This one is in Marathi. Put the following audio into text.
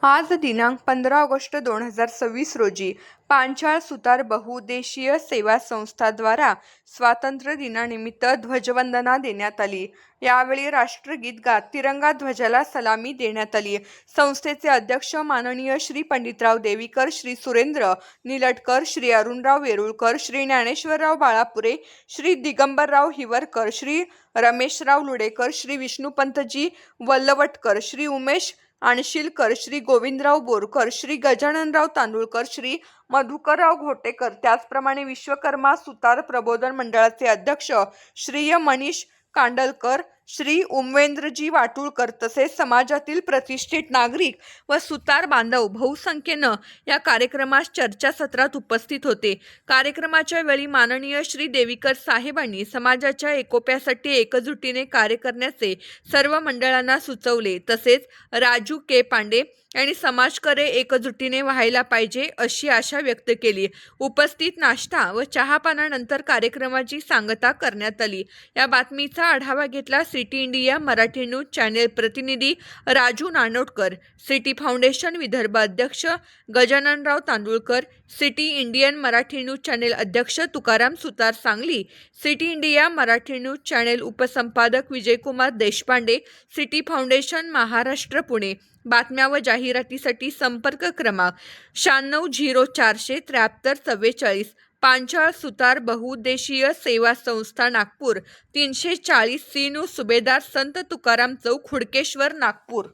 आज दिनांक 15 ऑगस्ट 2026 रोजी पांचाळ सुतार बहुउद्देशीय सेवा संस्थाद्वारा स्वातंत्र्य दिनानिमित्त ध्वजवंदना देण्यात आली। यावेळी राष्ट्रगीत गात तिरंगा ध्वजाला सलामी देण्यात आली। संस्थेचे अध्यक्ष माननीय श्री पंडितराव देवीकर, श्री सुरेंद्र निलटकर, श्री अरुणराव वेरुळकर, श्री ज्ञानेश्वरराव बाळापुरे, श्री दिगंबरराव हिवरकर, श्री रमेशराव लुडेकर, श्री विष्णुपंतजी वल्लवटकर, श्री उमेश आणशिलकर, श्री गोविंदराव बोरकर, श्री गजाननराव तांदुळकर, श्री मधुकरराव घोटेकर, त्याचप्रमाणे विश्वकर्मा सुतार प्रबोधन मंडळाचे अध्यक्ष श्रीय मनीष कांडलकर, श्री उमवेंद्रजी वाटुळकर तसेच समाजातील प्रतिष्ठित नागरिक व सुतार बांधव बहुसंख्येनं या कार्यक्रमास चर्चासत्रात उपस्थित होते। कार्यक्रमाच्या वेळी माननीय श्री देवीकर साहेबांनी समाजाच्या एकोप्यासाठी एकजुटीने कार्य करण्याचे सर्व मंडळांना सुचवले। तसेच राजू के पांडे यांनी समाजकार्य एकजुटीने व्हायला पाहिजे अशी आशा व्यक्त केली। उपस्थित नाश्ता व चहापानानंतर कार्यक्रमाची सांगता करण्यात आली। या बातमीचा आढावा घेतला city India Marathi news channel प्रतिनिधी राजू नानोटकर, सिटी फाउंडेशन विदर्भ अध्यक्ष Gajananrao Tandulkar, city Indian Marathi news channel अध्यक्ष Tukaram Sutar Sangli, city India Marathi news channel उपसंपादक विजयकुमार देशपांडे, सिटी फाउंडेशन महाराष्ट्र पुणे। बातम्या व जाहिरातीसाठी संपर्क क्रमांक 9604734444। पांचाळ सुतार बहुउद्देशीय सेवा संस्था नागपूर 340 सीनू सुभेदार संत तुकाराम चौक हुडकेश्वर नागपूर।